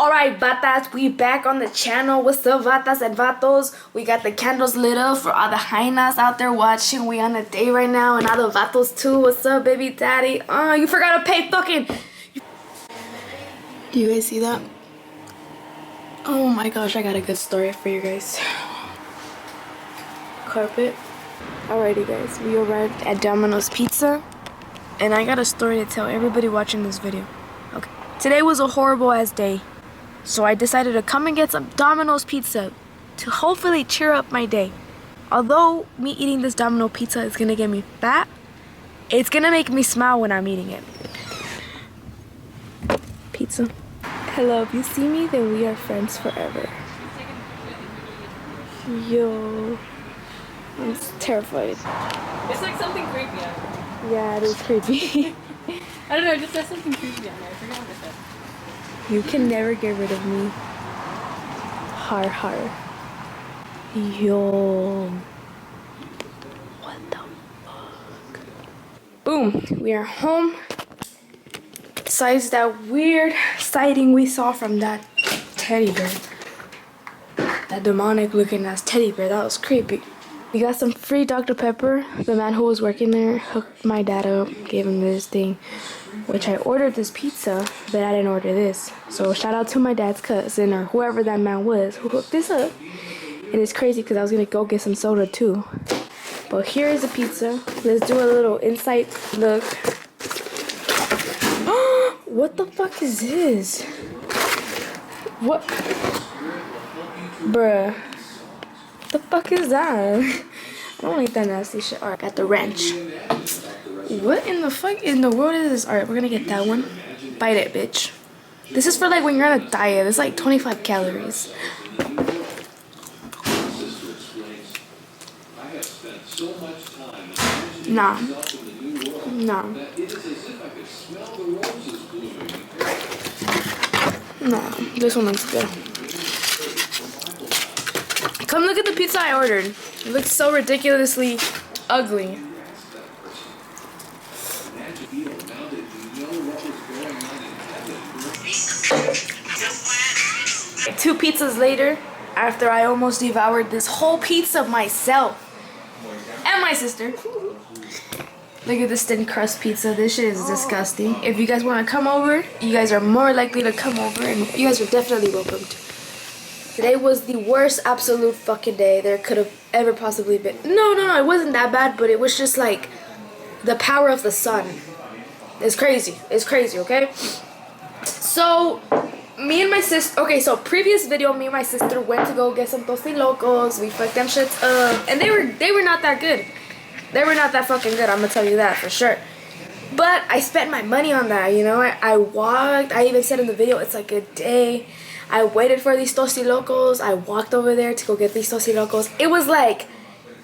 Alright, vatas, we back on the channel. What's up, vatas and vatos? We got the candles lit up for all the hyenas out there watching. We on a day right now, and all the vatos too. What's up, baby daddy? Oh, you forgot to pay fucking... Do you guys see that? Oh my gosh, I got a good story for you guys. Carpet. Alrighty guys, we arrived at Domino's Pizza, and I got a story to tell everybody watching this video. Okay. Today was a horrible ass day. So I decided to come and get some Domino's pizza to hopefully cheer up my day. Although me eating this Domino pizza is gonna get me fat, it's gonna make me smile when I'm eating it. Pizza. Hello, if you see me, then we are friends forever. Yo. I'm terrified. It's like something creepy. Yeah, it is creepy. I don't know, it just says something creepy on there. I forget what it said. You can never get rid of me. Har har. Yo. What the fuck? Boom. We are home. Besides that weird sighting we saw from that teddy bear. That demonic looking ass teddy bear. That was creepy. We got some free Dr. Pepper. The man who was working there hooked my dad up, gave him this thing, which I ordered this pizza, but I didn't order this. So shout out to my dad's cousin or whoever that man was who hooked this up. And it's crazy because I was gonna go get some soda too. But here is the pizza. Let's do a little insight look. What the fuck is this? What? Bruh. The fuck is that? I don't like that nasty shit. Alright, got the wrench. What in the fuck in the world is this? Alright, we're gonna get that one. Bite it, bitch. This is for like when you're on a diet. It's like 25 calories. Nah. Nah. Nah. This one looks good. Come look at the pizza I ordered. It looks so ridiculously ugly. 2 pizzas later, after I almost devoured this whole pizza myself and my sister. Look at this thin crust pizza. This shit is disgusting. If you guys want to come over, you guys are more likely to come over, and you guys are definitely welcomed. Today was the worst absolute fucking day there could have ever possibly been. No, it wasn't that bad, but it was just like the power of the sun. It's crazy. It's crazy, okay? So, me and my sister, okay, so previous video, me and my sister went to go get some tostilocos. We fucked them shits up, and they were not that good. They were not that fucking good, I'm gonna tell you that for sure. But I spent my money on that, you know? I walked, I even said in the video, it's like a day. I waited for these tostilocos. I walked over there to go get these tostilocos. It was like,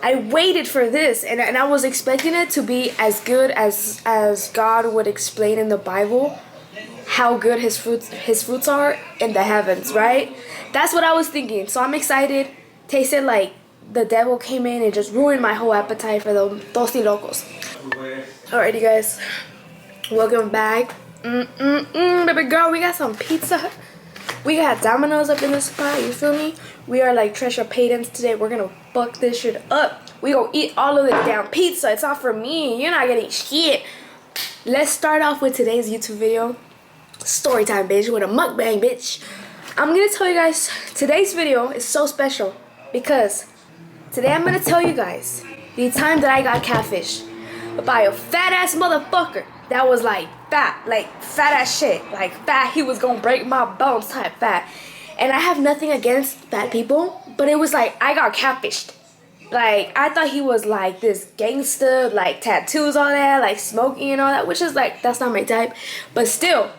I waited for this, and I was expecting it to be as good as God would explain in the Bible how good his fruits are in the heavens, right? That's what I was thinking. So I'm excited. Tasted like the devil came in and just ruined my whole appetite for the tostilocos. Alrighty guys, welcome back. Baby girl, we got some pizza. We got Domino's up in the spot, you feel me? We are like treasure patents today. We're gonna fuck this shit up. We gonna eat all of the damn pizza. It's not for me. You're not gonna eat shit. Let's start off with today's YouTube video. Story time, bitch, with a mukbang, bitch. I'm gonna tell you guys, today's video is so special because today I'm gonna tell you guys the time that I got catfished by a fat ass motherfucker that was like fat ass shit, like fat, he was gonna break my bones type fat. And I have nothing against fat people, but it was like I got catfished. Like I thought he was like this gangster, like tattoos, all that, like smoking and all that, which is like, that's not my type. But still,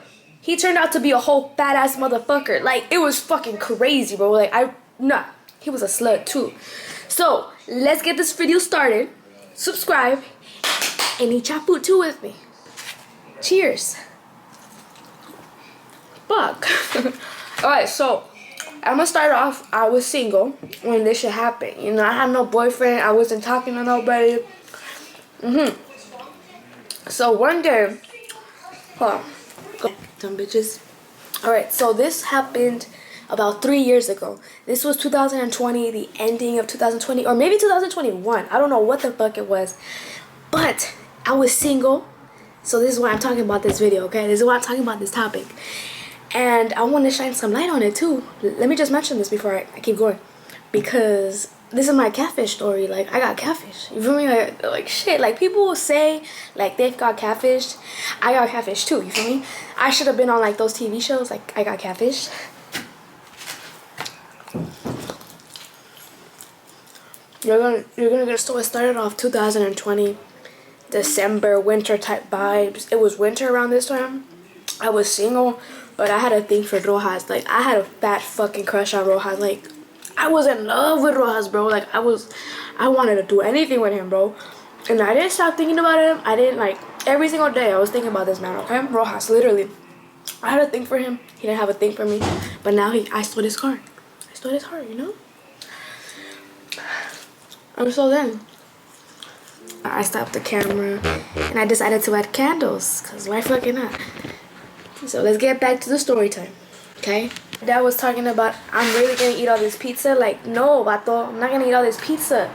he turned out to be a whole fat ass motherfucker. Like it was fucking crazy, bro. Like he was a slut too. So let's get this video started. Subscribe and eat your food too with me. Cheers. Fuck. Alright, so I'm gonna start off. I was single when this shit happened. You know, I had no boyfriend. I wasn't talking to nobody. So one day, hold on. Dumb bitches. Alright, so this happened about 3 years ago. This was 2020, the ending of 2020, or maybe 2021. I don't know what the fuck it was. But I was single. So this is why I'm talking about this video, okay? This is why I'm talking about this topic. And I want to shine some light on it too. Let me just mention this before I keep going. Because this is my catfish story. Like, I got catfish. You feel me? Like shit. Like, people will say, like, they've got catfished. I got catfish too. You feel me? I should have been on, like, those TV shows. Like, I got catfish. You're gonna get started off 2020. December, winter type vibes. It was winter around this time. I was single, but I had a thing for Rojas. Like, I had a fat fucking crush on Rojas. Like, I was in love with Rojas, bro. Like, I wanted to do anything with him, bro. And I didn't stop thinking about him. I didn't, like, every single day I was thinking about this man, okay? Rojas, literally. I had a thing for him. He didn't have a thing for me. But now I stole his car. I stole his heart, you know? So then, I stopped the camera and I decided to add candles, because why fucking not? So let's get back to the story time, okay? Dad was talking about, I'm really gonna eat all this pizza. Like, no, vato, I'm not gonna eat all this pizza.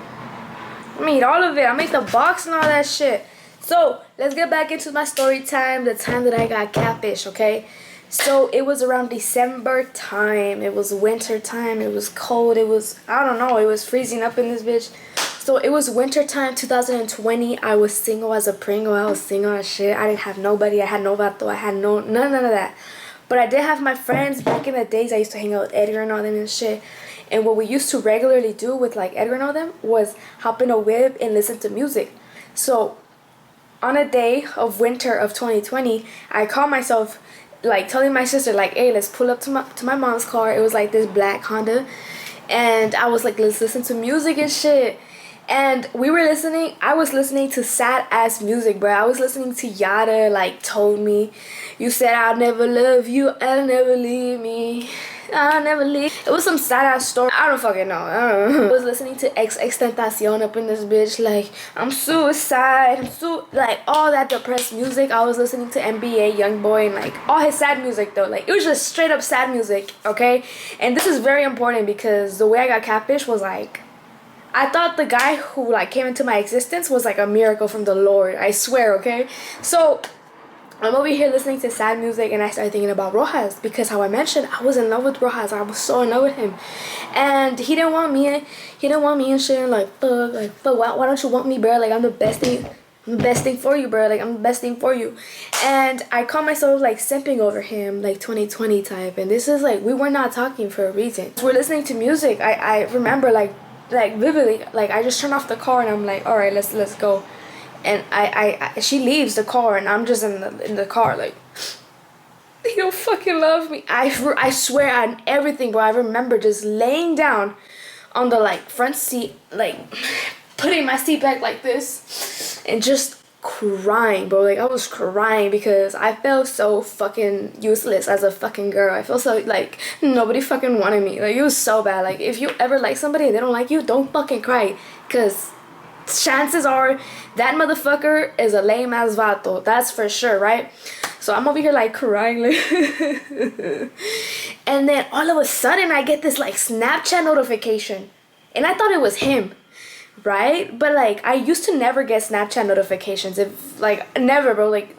I'm gonna eat all of it. I'll make the box and all that shit. So let's get back into my story time, the time that I got catfish, okay? So it was around December time. It was winter time. It was cold. It was, I don't know, it was freezing up in this bitch. So it was winter time 2020. I was single as a Pringle. I was single as shit. I didn't have nobody. I had no vato. I had none of that. But I did have my friends back in the days. I used to hang out with Edgar and all them and shit. And what we used to regularly do with like Edgar and all them was hop in a whip and listen to music. So on a day of winter of 2020, I called myself like telling my sister like, hey, let's pull up to my mom's car. It was like this black Honda. And I was like, let's listen to music and shit. And we were listening, I was listening to sad ass music, bro. I was listening to Yada, like, Told Me. You said I'll never love you, I'll never leave me, I'll never leave. It was some sad ass story. I don't fucking know. I was listening to Extentacion up in this bitch, like, I'm suicide, like, all that depressed music. I was listening to NBA Youngboy and, like, all his sad music, though. Like, it was just straight up sad music, okay? And this is very important because the way I got catfish was, like, I thought the guy who like came into my existence was like a miracle from the Lord. I swear, okay? So I'm over here listening to sad music and I started thinking about Rojas because how I mentioned I was in love with Rojas. I was so in love with him. And he didn't want me and shit and like fuck, why don't you want me, bro? Like I'm the best thing for you, bro. Like I'm the best thing for you. And I caught myself like simping over him, like 2020 type. And this is like we were not talking for a reason. We're listening to music. I remember like vividly, like I just turned off the car and I'm like, all right, let's go. And she leaves the car and I'm just in the car like, you don't fucking love me. I swear on everything, bro. I remember just laying down on the like front seat, like putting my seat back like this and just crying, bro. Like I was crying because I felt so fucking useless as a fucking girl. I felt so like nobody fucking wanted me. Like it was so bad. Like if you ever like somebody and they don't like you, don't fucking cry, because chances are that motherfucker is a lame ass vato. That's for sure, right? So I'm over here like crying like and then all of a sudden I get this like Snapchat notification and I thought it was him, right? But like I used to never get Snapchat notifications. If like never, bro. Like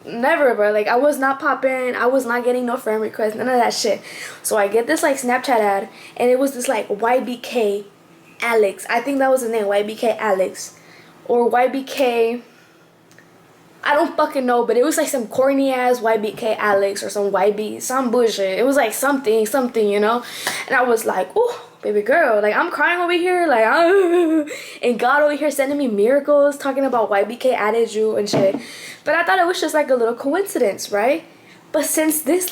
I was not popping. I was not getting no friend requests, none of that shit. So I get this like Snapchat ad and it was this like YBK Alex. I think that was his name, YBK Alex or YBK, I don't fucking know, but it was like some corny ass YBK Alex or some some bullshit. It was like something, you know? And I was like, oh, baby girl, like I'm crying over here, like, and God over here sending me miracles, talking about YBK added you and shit. But I thought it was just like a little coincidence, right? But since this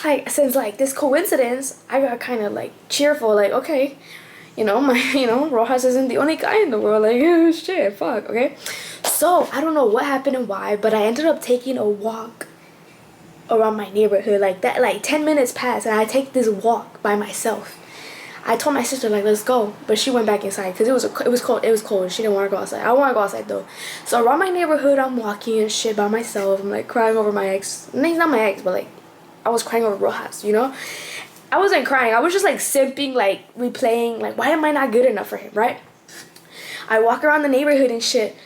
coincidence, I got kind of like cheerful, like, okay, Rojas isn't the only guy in the world, like, oh, shit, fuck, okay? So, I don't know what happened and why, but I ended up taking a walk around my neighborhood, like that, like 10 minutes passed, and I take this walk by myself. I told my sister, like, let's go, but she went back inside, because it was cold, she didn't want to go outside. I want to go outside, though. So, around my neighborhood, I'm walking and shit by myself, I'm, like, crying over my ex, he's not my ex, but, like, I was crying over Rojas, you know? I wasn't crying. I was just like simping, like replaying, like why am I not good enough for him, right? I walk around the neighborhood and shit,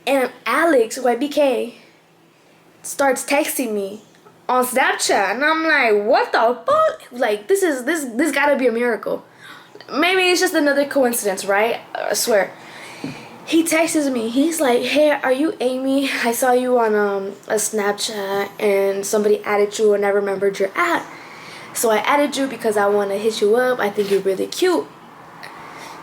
and Alex, YBK, starts texting me on Snapchat, and I'm like, what the fuck? Like, this gotta be a miracle. Maybe it's just another coincidence, right? I swear. He texts me. He's like, hey, are you Amy? I saw you on a Snapchat, and somebody added you, and I remembered your ad. So I added you because I want to hit you up. I think you're really cute.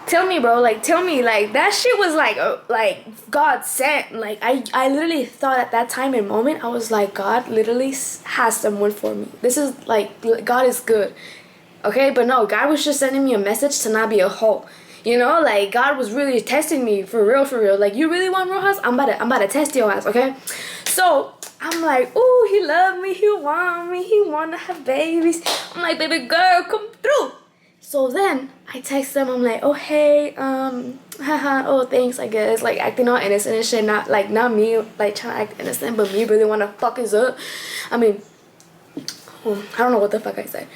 Tell me, bro, like, that shit was like God sent. Like, I literally thought at that time and moment, I was like, God literally has someone for me. This is like, God is good. Okay, but no, God was just sending me a message to not be a hoe. You know, like, God was really testing me for real. Like, you really want Rojas? I'm about to test your ass, okay? So I'm like, ooh, he loved me, he want me, he wanna have babies. I'm like, baby girl, come through. So then I text them. I'm like, oh hey, haha, oh thanks, I guess, like acting all innocent and shit. Not me like trying to act innocent, but me really wanna fuck his up. I mean, I don't know what the fuck I said.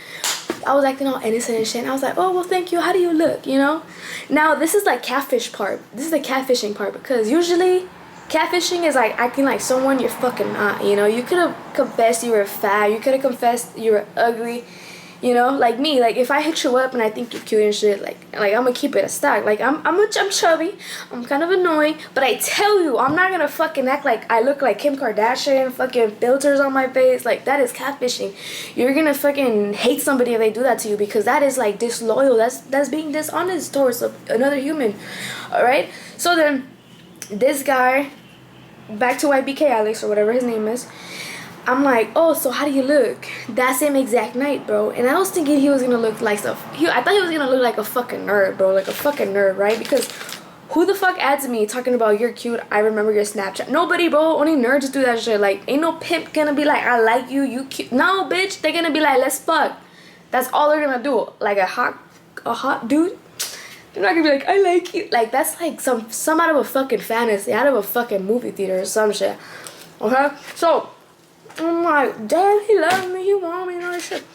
I was acting all innocent and shit, and I was like, oh well, thank you. How do you look? You know. Now this is like catfish part. This is the catfishing part, because usually catfishing is like acting like someone you're fucking not. You know, you could have confessed you were fat. You could have confessed you were ugly. You know, like me, like if I hit you up and I think you're cute and shit, like I'm gonna keep it a stack. Like I'm chubby, I'm kind of annoying, but I tell you, I'm not gonna fucking act like I look like Kim Kardashian, fucking filters on my face. Like, that is catfishing. You're gonna fucking hate somebody if they do that to you, because that is like disloyal. That's being dishonest towards another human. All right. So then, this guy, back to YBK Alex or whatever his name is. I'm like, oh, so how do you look? That same exact night, bro. And I was thinking he was gonna look like stuff. I thought he was gonna look like a fucking nerd, bro. Like a fucking nerd, right? Because who the fuck adds me talking about you're cute, I remember your Snapchat? Nobody, bro. Only nerds do that shit. Like, ain't no pimp gonna be like, I like you, you cute. No, bitch. They're gonna be like, let's fuck. That's all they're gonna do. Like a hot dude. They're not gonna be like, I like you. Like, that's like some out of a fucking fantasy, out of a fucking movie theater or some shit. Okay? So I'm like, damn, he loves me, he want me, and all that shit.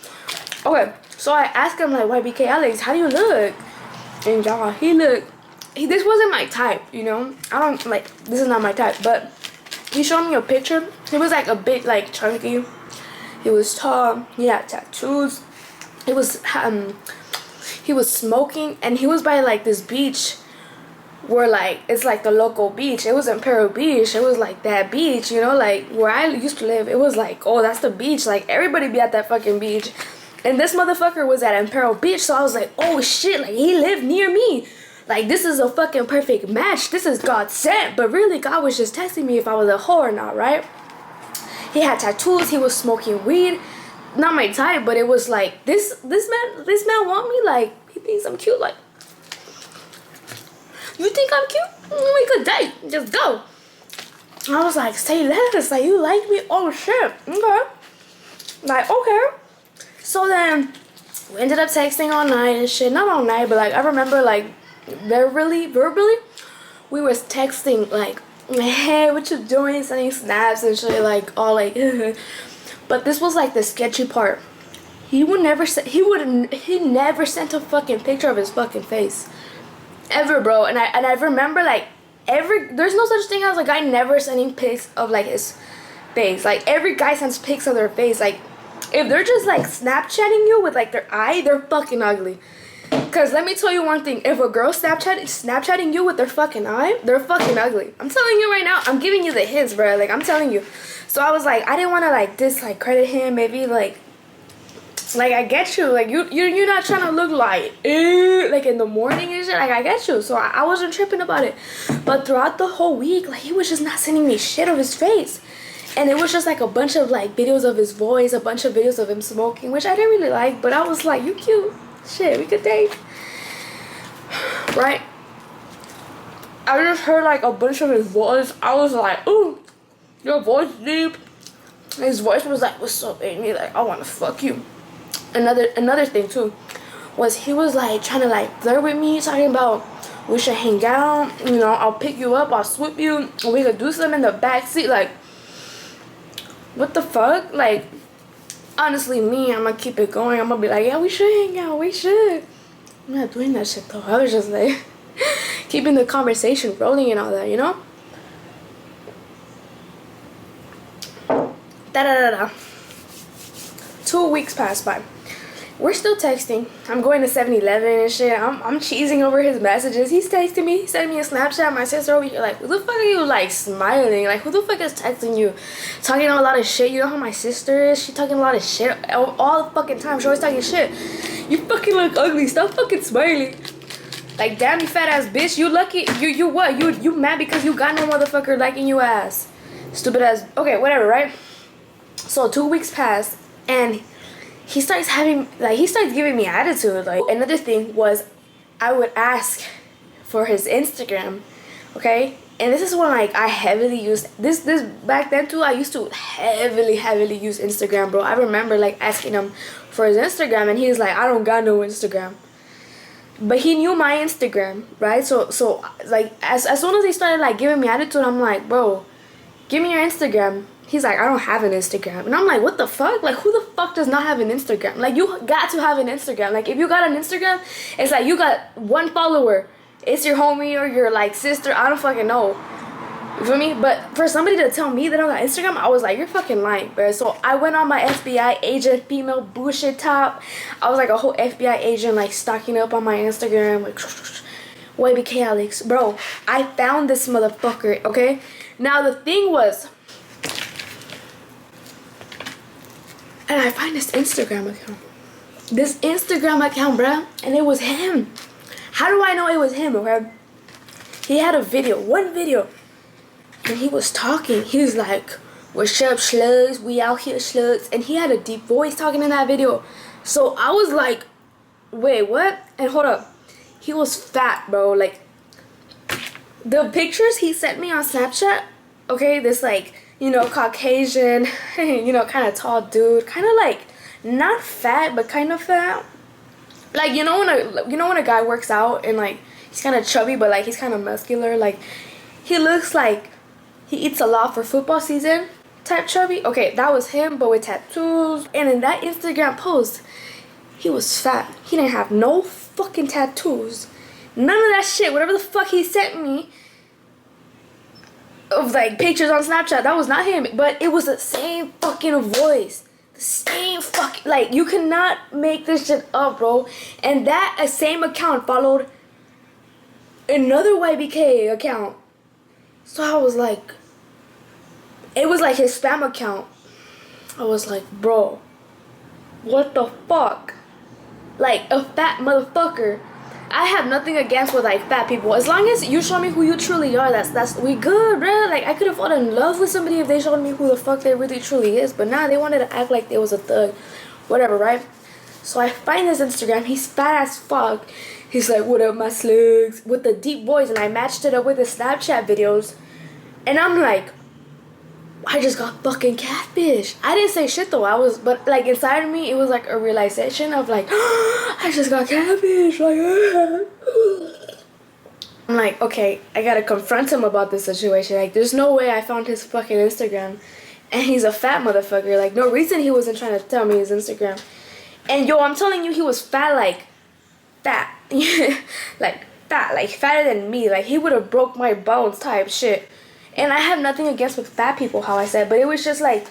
Okay, so I asked him, like, YBK Alex, how do you look? And y'all, this wasn't my type, you know? This is not my type, but he showed me a picture. He was, like, a bit, like, chunky. He was tall, he had tattoos. He was smoking, and he was by, like, this beach where, like, it's like the local beach. It was Imperial Beach. It was like that beach, you know, like where I used to live. It was like, oh, that's the beach. Like, everybody be at that fucking beach. And this motherfucker was at Imperial Beach, so I was like, oh shit, like, he lived near me. Like, this is a fucking perfect match. This is God sent. But really, God was just testing me if I was a whore or not, right? He had tattoos. He was smoking weed. Not my type, but it was like, this man want me. Like, he thinks I'm cute. Like, you think I'm cute? We could date. Just go. I was like, say less. Like, you like me? Oh, shit. Okay. Like, okay. So then, we ended up texting all night and shit. Not all night, but, like, I remember, like, verbally, we was texting, like, hey, what you doing? Sending snaps and shit, like, all, like, but this was, like, the sketchy part. He never sent a fucking picture of his fucking face. Ever, bro. And I remember, like, there's no such thing as a guy never sending pics of, like, his face. Like, every guy sends pics of their face. Like, if they're just, like, Snapchatting you with, like, their eye, they're fucking ugly. Because let me tell you one thing. If a girl Snapchatting you with their fucking eye, they're fucking ugly. I'm telling you right now. I'm giving you the hints, bro. Like, I'm telling you. So I was like, I didn't want to, like, credit him. Maybe, like, I get you. Like, you're not trying to look like in the morning and shit. Like, I get you. So I wasn't tripping about it. But throughout the whole week, like, he was just not sending me shit of his face. And it was just, like, a bunch of, like, videos of his voice, a bunch of videos of him smoking, which I didn't really like. But I was like, you cute. Shit, we could date. Right? I just heard, like, a bunch of his voice. I was like, ooh, your voice deep. His voice was like, what's up, Amy? Like, I want to fuck you. Another thing too was he was like trying to like flirt with me, talking about we should hang out, you know, I'll pick you up, I'll swoop you, and we could do something in the back seat. Like, what the fuck? Like, honestly me, I'm gonna keep it going. I'm gonna be like, yeah, we should hang out. We should. I'm not doing that shit though. I was just like keeping the conversation rolling and all that, you know? Da da da da. 2 weeks passed by. We're still texting. I'm going to 7-Eleven and shit. I'm cheesing over his messages. He's texting me. He's sending me a Snapchat. My sister over here like, who the fuck are you like smiling? Like, who the fuck is texting you? Talking a lot of shit. You know how my sister is? She talking a lot of shit all the fucking time. She always talking shit. You fucking look ugly. Stop fucking smiling. Like, damn, you fat ass bitch. You lucky. You what? You mad because you got no motherfucker liking you ass. Stupid ass. Okay, whatever, right? So 2 weeks passed and he starts giving me attitude. Like, another thing was I would ask for his Instagram, okay? And this is when like I heavily used this back then too. I used to heavily use Instagram, bro. I remember like asking him for his Instagram and he's like, I don't got no Instagram. But he knew my Instagram, right? So like as soon as he started like giving me attitude, I'm like, bro, give me your Instagram. He's like, I don't have an Instagram. And I'm like, what the fuck? Like, who the fuck does not have an Instagram? Like, you got to have an Instagram. Like, if you got an Instagram, it's like you got 1 follower. It's your homie or your, like, sister. I don't fucking know. You feel me? But for somebody to tell me they don't got Instagram, I was like, you're fucking lying, bro. So I went on my FBI agent female bullshit top. I was like a whole FBI agent, like, stocking up on my Instagram. Like, YBK Alex. Bro, I found this motherfucker, okay? Now, the thing was... And I find this Instagram account. This Instagram account, bruh. And it was him. How do I know it was him, okay? He had a video. 1 video. And he was talking. He was like, what's up, slugs? We out here, slugs. And he had a deep voice talking in that video. So I was like, wait, what? And hold up. He was fat, bro. Like, the pictures he sent me on Snapchat, okay, this like... you know, Caucasian, you know, kind of tall dude, kind of like not fat but kind of fat. Like, you know when a guy works out and like he's kind of chubby but like he's kind of muscular, like he looks like he eats a lot for football season type chubby. Okay, that was him but with tattoos. And in that Instagram post, he was fat. He didn't have no fucking tattoos. None of that shit. Whatever the fuck he sent me of like pictures on Snapchat, that was not him, but it was the same fucking voice, the same fucking, like, you cannot make this shit up, bro. And that same account followed another YBK account, so I was like, it was like his spam account. I was like, bro, what the fuck? Like, a fat motherfucker. I have nothing against with like fat people. As long as you show me who you truly are, that's we good, bro. Like, I could have fallen in love with somebody if they showed me who the fuck they really truly is. But now they wanted to act like they was a thug. Whatever, right? So I find his Instagram. He's fat as fuck. He's like, what up, my slugs? With the deep voice. And I matched it up with his Snapchat videos. And I'm like, I just got fucking catfish. I didn't say shit though. But like inside of me, it was like a realization of like, I just got catfish. Like, I'm like, okay, I gotta confront him about this situation. Like, there's no way I found his fucking Instagram, and he's a fat motherfucker. Like, no reason he wasn't trying to tell me his Instagram. And yo, I'm telling you, he was fat, like fat, like fat, like fatter than me. Like, he would have broke my bones type shit. And I have nothing against with fat people, how I said, but it was just like,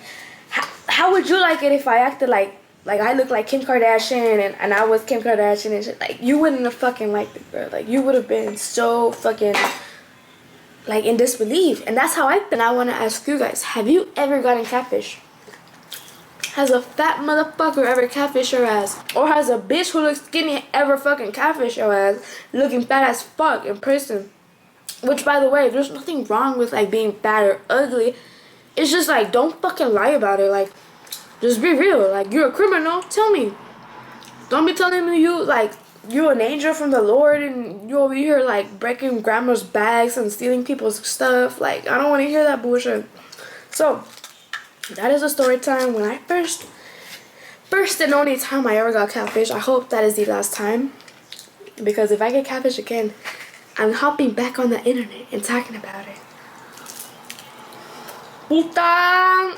how would you like it if I acted like I look like Kim Kardashian and I was Kim Kardashian and shit? Like, you wouldn't have fucking liked it, bro. Like, you would have been so fucking, like, in disbelief. And that's how I think. And I want to ask you guys, have you ever gotten catfish? Has a fat motherfucker ever catfish your ass? Or has a bitch who looks skinny ever fucking catfish your ass looking fat as fuck in person? Which, by the way, there's nothing wrong with, like, being fat or ugly. It's just, like, don't fucking lie about it. Like, just be real. Like, you're a criminal. Tell me. Don't be telling me you, like, you're an angel from the Lord and you're over here, like, breaking grandma's bags and stealing people's stuff. Like, I don't want to hear that bullshit. So, that is a story time when I first and only time I ever got catfish. I hope that is the last time. Because if I get catfish again, I'm hopping back on the internet and talking about it. Puta!